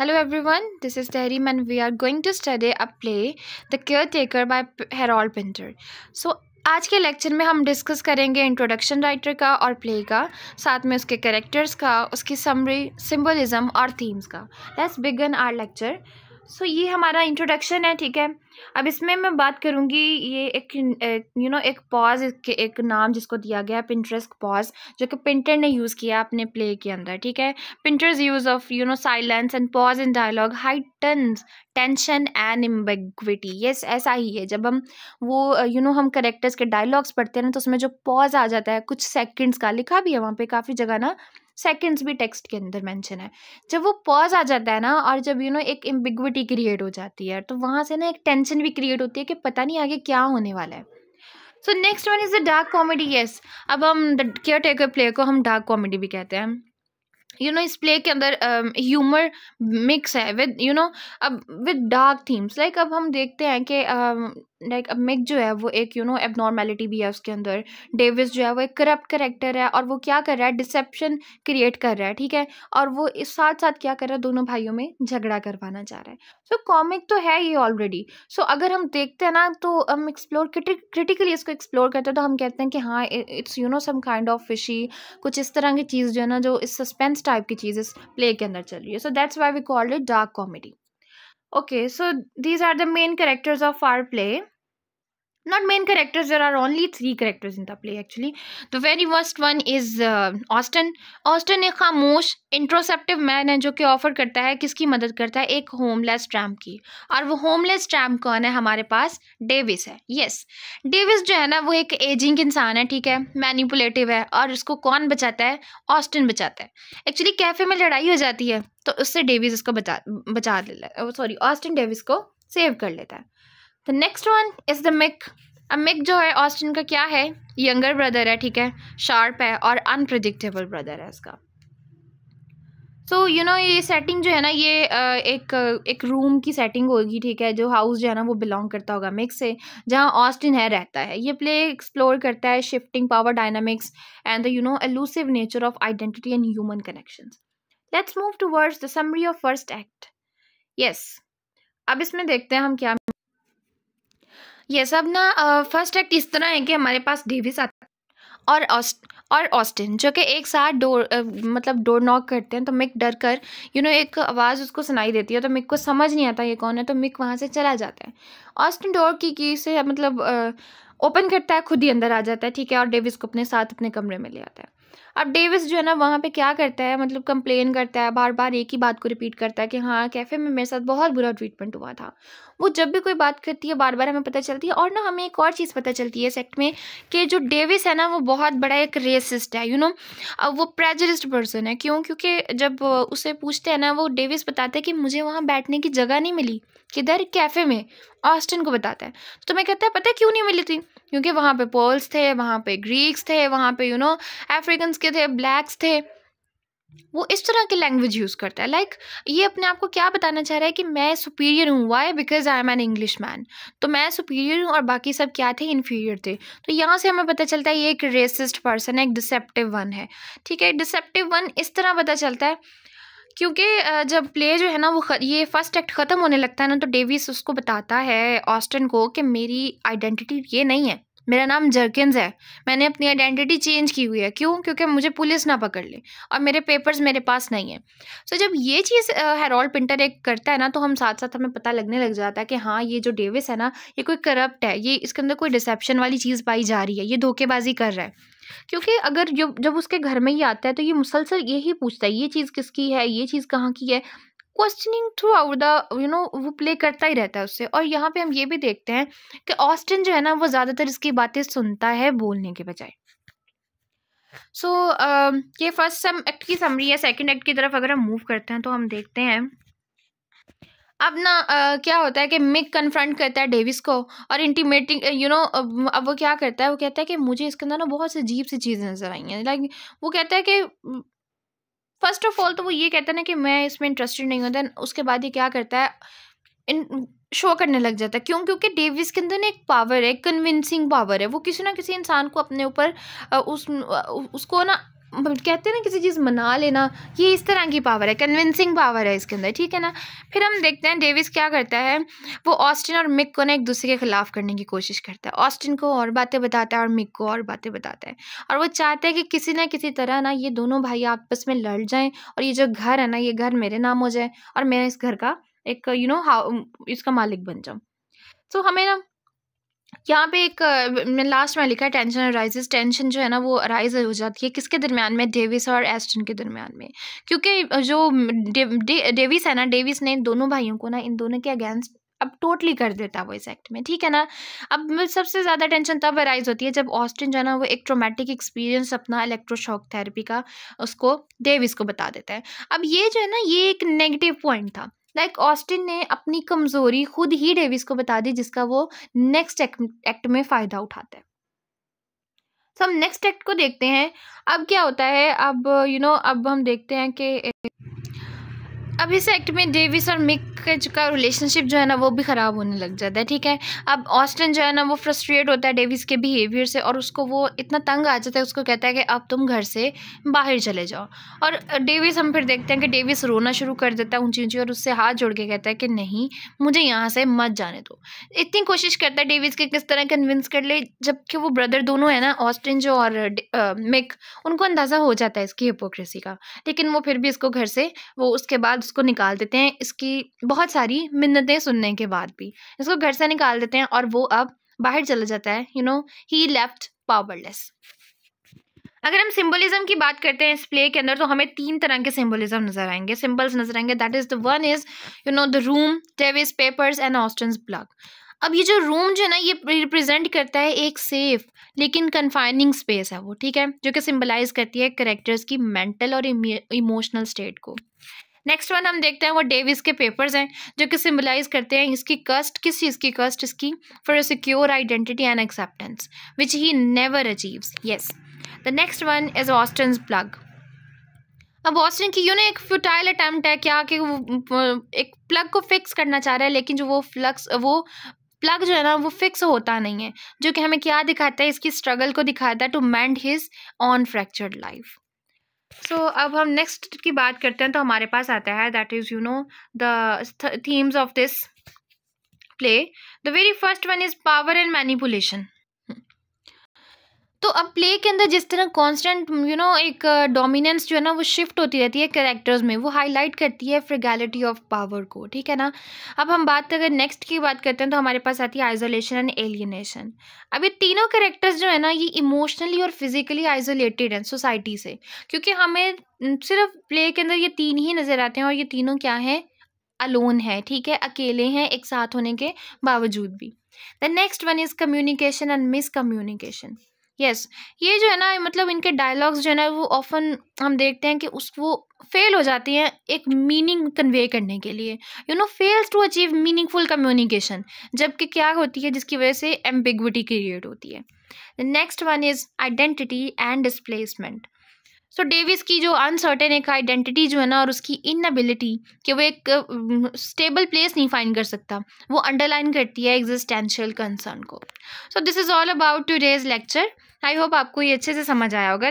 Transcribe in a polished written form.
Hello everyone, this is Tahreem and we are going to study a play, The Caretaker by Harold Pinter. So आज के lecture में हम discuss करेंगे introduction writer का और play का, साथ में उसके कैरेक्टर्स का, उसकी समरी, सिंबलिज्म और थीम्स का. Let's begin our lecture. So ये हमारा इंट्रोडक्शन है, ठीक है. अब इसमें मैं बात करूँगी, ये एक पॉज, एक नाम जिसको दिया गया है पिंटरेस्ट पॉज, जो कि पिंटर ने यूज़ किया अपने प्ले के अंदर, ठीक है. Pinter's use of silence and pause in dialogue heightens tension and ambiguity. Yes, ऐसा ही है. जब हम हम करेक्टर्स के डायलॉग्स पढ़ते हैं ना, तो उसमें जो पॉज आ जाता है कुछ सेकंड्स का, लिखा भी है वहाँ पे काफ़ी जगह ना, सेकंड्स भी टेक्स्ट के अंदर मेंशन है. जब वो पॉज आ जाता है ना, और जब एक एम्बिग्विटी क्रिएट हो जाती है, तो वहाँ से ना एक टेंशन भी क्रिएट होती है कि पता नहीं आगे क्या होने वाला है. So next one is the dark comedy. Yes, अब हम द केयर टेकर प्ले को हम डार्क कॉमेडी भी कहते हैं. इस प्ले के अंदर ह्यूमर मिक्स है विद अब विद डार्क थीम्स. लाइक अब हम देखते हैं कि लाइक अब मिक जो है वो एक एबनॉर्मेलिटी भी है उसके अंदर. डेविस जो है वो एक करप्ट करेक्टर है, और वो क्या कर रहा है, डिसेप्शन क्रिएट कर रहा है, ठीक है. और वो इस साथ साथ क्या कर रहा है, दोनों भाइयों में झगड़ा करवाना चाह रहा है. सो कॉमिक तो है ये ऑलरेडी. सो अगर हम देखते हैं ना, तो हम एक्सप्लोर क्रिटिकली इसको एक्सप्लोर करते हैं, तो हम कहते हैं कि हाँ, it's some kind of fishy, कुछ इस तरह की चीज़ जो है ना, जो इस सस्पेंस टाइप की चीज़ इस प्ले के अंदर चल रही है. So that's why we called it dark comedy. Okay, so these are the main characters of our play. Not main characters, there are only 3 characters in the play actually. The very first one is Austin. Austin एक खामोश इंट्रोसेप्टिव man है, जो कि offer करता है, किसकी मदद करता है, एक होमलेस ट्रैम्प की. और वो होमलेस ट्रैम्प कौन है, हमारे पास डेविस है. यस, डेविस जो है ना, वो एक एजिंग इंसान है, ठीक है, मैनिपुलेटिव है, और उसको कौन बचाता है, ऑस्टिन बचाता है. एक्चुअली कैफे में लड़ाई हो जाती है, तो उससे डेविस उसको बचा लेता है, सॉरी, ऑस्टिन डेविस को सेव कर लेता है. The next one is the Mick. अब मिक जो है ऑस्टिन का क्या है, यंगर ब्रदर है, ठीक है, शार्प है और अनप्रिडिक्टेबल ब्रदर है इसका. सो ये सेटिंग जो है ना, ये एक रूम की सेटिंग होगी, ठीक है, जो हाउस जो है ना वो बिलोंग करता होगा मिक से, जहाँ ऑस्टिन है रहता है. ये प्ले एक्सप्लोर करता है shifting power dynamics and the elusive nature of identity and human connections. Let's move towards the summary of first act. Yes, अब इसमें देखते हैं हम क्या. ये सब ना फर्स्ट एक्ट इस तरह है कि हमारे पास डेविस आता है और ऑस्टिन, जो कि एक साथ डोर नॉक करते हैं. तो मिक डर कर एक आवाज़ उसको सुनाई देती है, तो मिक को समझ नहीं आता ये कौन है, तो मिक वहाँ से चला जाता है. ऑस्टिन डोर की से ओपन करता है, खुद ही अंदर आ जाता है, ठीक है, और डेविस को अपने साथ अपने कमरे में ले आता है. अब डेविस जो है ना, वहाँ पे क्या करता है, कंप्लेन करता है, बार बार एक ही बात को रिपीट करता है कि हाँ, कैफ़े में मेरे साथ बहुत बुरा ट्रीटमेंट हुआ था. वो जब भी कोई बात करती है, बार बार हमें पता चलती है. और ना हमें एक और चीज़ पता चलती है इस एक्ट में, कि जो डेविस है ना, वो बहुत बड़ा एक रेसिस्ट है. अब वो प्रेजुडिस्ड पर्सन है. क्यों? क्योंकि जब उसे पूछते हैं ना, वो डेविस बताता है कि मुझे वहाँ बैठने की जगह नहीं मिली. किधर? कैफ़े में. ऑस्टिन को बताता है. तो मैं कहता है, पता है क्यों नहीं मिली थी? क्योंकि वहाँ पे पोल्स थे, वहाँ पे ग्रीक्स थे, वहाँ पे अफ्रीकन्स के थे, ब्लैक्स थे. वो इस तरह की लैंग्वेज यूज़ करता है. लाइक ये अपने आप को क्या बताना चाह रहा है कि मैं सुपीरियर हूँ. Why? Because I am an English man. तो मैं सुपीरियर हूँ और बाकी सब क्या थे, इन्फीरियर थे. तो यहाँ से हमें पता चलता है ये एक रेसिस्ट पर्सन है, एक डिसेप्टिव वन है, ठीक है. डिसेप्टिव वन इस तरह पता चलता है क्योंकि जब प्ले जो है ना, वो ये फर्स्ट एक्ट ख़त्म होने लगता है ना, तो डेविस उसको बताता है ऑस्टिन को कि मेरी आइडेंटिटी ये नहीं है, मेरा नाम जर्किन्स है, मैंने अपनी आइडेंटिटी चेंज की हुई है. क्यों? क्योंकि मुझे पुलिस ना पकड़ ले, और मेरे पेपर्स मेरे पास नहीं है. सो जब ये चीज़ हैरोल्ड पिंटर एक करता है ना, तो हम साथ साथ हमें पता लगने लग जाता है कि हाँ, ये जो डेविस है ना, ये कोई करप्ट है, ये इसके अंदर कोई डिसेप्शन वाली चीज़ पाई जा रही है, ये धोखेबाजी कर रहा है. क्योंकि अगर जब उसके घर में ही आता है, तो ये मुसलसल यही पूछता है, ये चीज़ किसकी है, ये चीज़ कहाँ की है. क्वेश्चनिंग थ्रू आउट द वो प्ले करता ही रहता है उससे. और यहाँ पे हम ये भी देखते हैं कि ऑस्टिन जो है ना, वो ज़्यादातर इसकी बातें सुनता है बोलने के बजाय. सो ये फर्स्ट एक्ट की समरी है. सेकंड एक्ट की तरफ अगर हम मूव करते हैं, तो हम देखते हैं अब ना क्या होता है कि मिक कन्फ्रंट करता है डेविस को, और इंटीमेटिंग अब वो क्या करता है, वो कहता है कि मुझे इसके अंदर ना बहुत सी अजीब सी चीज़ें नज़र आई हैं. लाइक वो कहता है कि फर्स्ट ऑफ ऑल तो वो ये कहता है ना कि मैं इसमें इंटरेस्टेड नहीं हूँ. देन उसके बाद ये क्या करता है, इन शो करने लग जाता है. क्यों? क्योंकि डेविस के अंदर ना एक पावर है, कन्विंसिंग पावर है. वो किसी ना किसी इंसान को अपने ऊपर उसको ना कहते हैं ना किसी चीज़ मना लेना, ये इस तरह की पावर है, कन्विंसिंग पावर है इसके अंदर, ठीक है ना। फिर हम देखते हैं डेविस क्या करता है, वो ऑस्टिन और मिक को ना एक दूसरे के खिलाफ करने की कोशिश करता है। ऑस्टिन को और बातें बताता है और मिक को और बातें बताता है, और वो चाहता है कि किसी ना किसी तरह ना ये दोनों भाई आपस में लड़ जाएं और ये जो घर है ना, ये घर मेरे नाम हो जाए और मैं इस घर का एक इसका मालिक बन जाऊँ। तो हमें ना यहाँ पे एक लास्ट में लिखा है टेंशन अराइजेस। टेंशन जो है ना वो अराइज हो जाती है किसके दरमियान में, डेविस और एस्टन के दरमियान में, क्योंकि जो डेविस है ना, डेविस ने दोनों भाइयों को ना इन दोनों के अगेंस्ट अब टोटली कर देता है वो इस एक्ट में, ठीक है ना। अब सबसे ज़्यादा टेंशन तब अराइज होती है जब ऑस्टिन जो है ना वो एक ट्रोमेटिक एक्सपीरियंस अपना इलेक्ट्रोशॉक थेरेपी का उसको डेविस को बता देता है। अब ये जो है ना ये एक नेगेटिव पॉइंट था, लाइक ऑस्टिन ने अपनी कमज़ोरी खुद ही डेविस को बता दी, जिसका वो नेक्स्ट एक्ट में फ़ायदा उठाता है। तो हम नेक्स्ट एक्ट को देखते हैं। अब क्या होता है, अब अब हम देखते हैं कि अब इस एक्ट में डेविस और मिक का रिलेशनशिप जो है ना वो भी ख़राब होने लग जाता है, ठीक है। अब ऑस्टिन जो है ना वो फ्रस्ट्रेट होता है डेविस के बिहेवियर से, और उसको वो इतना तंग आ जाता है, उसको कहता है कि अब तुम घर से बाहर चले जाओ। और डेविस, हम फिर देखते हैं कि डेविस रोना शुरू कर देता है ऊंची ऊंची, और उससे हाथ जोड़ के कहता है कि नहीं, मुझे यहाँ से मत जाने दो। इतनी कोशिश करता है डेविस के किस तरह कन्विंस कर ले, जबकि वो ब्रदर दोनों है ना, ऑस्टिन जो और मिक, उनको अंदाज़ा हो जाता है इसकी हिपोक्रेसी का, लेकिन वो फिर भी इसको घर से वो उसके बाद उसको निकाल देते हैं, इसकी बहुत सारी मिन्नतें सुनने के बाद भी इसको घर से निकाल देते हैं, और वो अब बाहर चला जाता है, ही लेफ्ट पावरलेस। अगर हम सिंबलिज्म की बात करते हैं इस प्ले के अंदर, तो हमें 3 तरह के सिंबलिज्म नजर आएंगे, सिंबल्स नजर आएंगे। That is the one is the room, Davis, papers and Austen's plug. अब ये जो रूम जो है ना ये रिप्रेजेंट करता है एक सेफ लेकिन कन्फाइनिंग स्पेस है वो, ठीक है, जो कि सिंबलाइज करती है कैरेक्टर्स की मेंटल और इमोशनल स्टेट को। नेक्स्ट वन हम देखते हैं वो डेविस के पेपर्स हैं, जो कि सिंबलाइज करते हैं इसकी कस्ट, किस चीज़ की कस्ट, इसकी for a secure identity and acceptance which he never achieves. Yes, the next one is Austen's plug. अब ऑस्टिन की एक फ्यूटाइल अटेम्प्ट है क्या कि वो एक प्लग को फिक्स करना चाह रहा है, लेकिन जो वो प्लग जो है ना वो फिक्स होता नहीं है, जो कि हमें क्या दिखाता है, इसकी स्ट्रगल को दिखाता है to mend his own fractured life. So अब हम नेक्स्ट की बात करते हैं, तो हमारे पास आता है that is the themes of this play. The very first one is power and manipulation. तो अब प्ले के अंदर जिस तरह कांस्टेंट एक डोमिनेंस जो है ना वो शिफ्ट होती रहती है कैरेक्टर्स में, वो हाईलाइट करती है फ्रिगैलिटी ऑफ पावर को, ठीक है ना। अब हम बात अगर नेक्स्ट की बात करते हैं तो हमारे पास आती है आइसोलेशन एंड एलियनेशन। अब ये तीनों कैरेक्टर्स जो है ना ये इमोशनली और फिजिकली आइसोलेटेड हैं सोसाइटी से, क्योंकि हमें सिर्फ प्ले के अंदर ये 3 ही नज़र आते हैं, और ये तीनों क्या हैं, अलोन है, ठीक है, अकेले हैं एक साथ होने के बावजूद भी। The next one is communication and miscommunication. Yes, ये जो है ना मतलब इनके डायलॉग्स जो है ना वो ऑफन हम देखते हैं कि वो फेल हो जाती हैं एक मीनिंग कन्वे करने के लिए, fails to achieve meaningful communication, जबकि क्या होती है जिसकी वजह से एम्बिग्विटी क्रिएट होती है। The next one is identity and displacement. So Davis की जो अनसर्टेन एक आइडेंटिटी जो है ना और उसकी इनएबिलिटी कि वो एक स्टेबल प्लेस नहीं फाइंड कर सकता, वो अंडरलाइन करती है एग्जिस्टेंशियल कंसर्न को। So this is all about today's lecture. I hope आपको ये अच्छे से समझ आया होगा।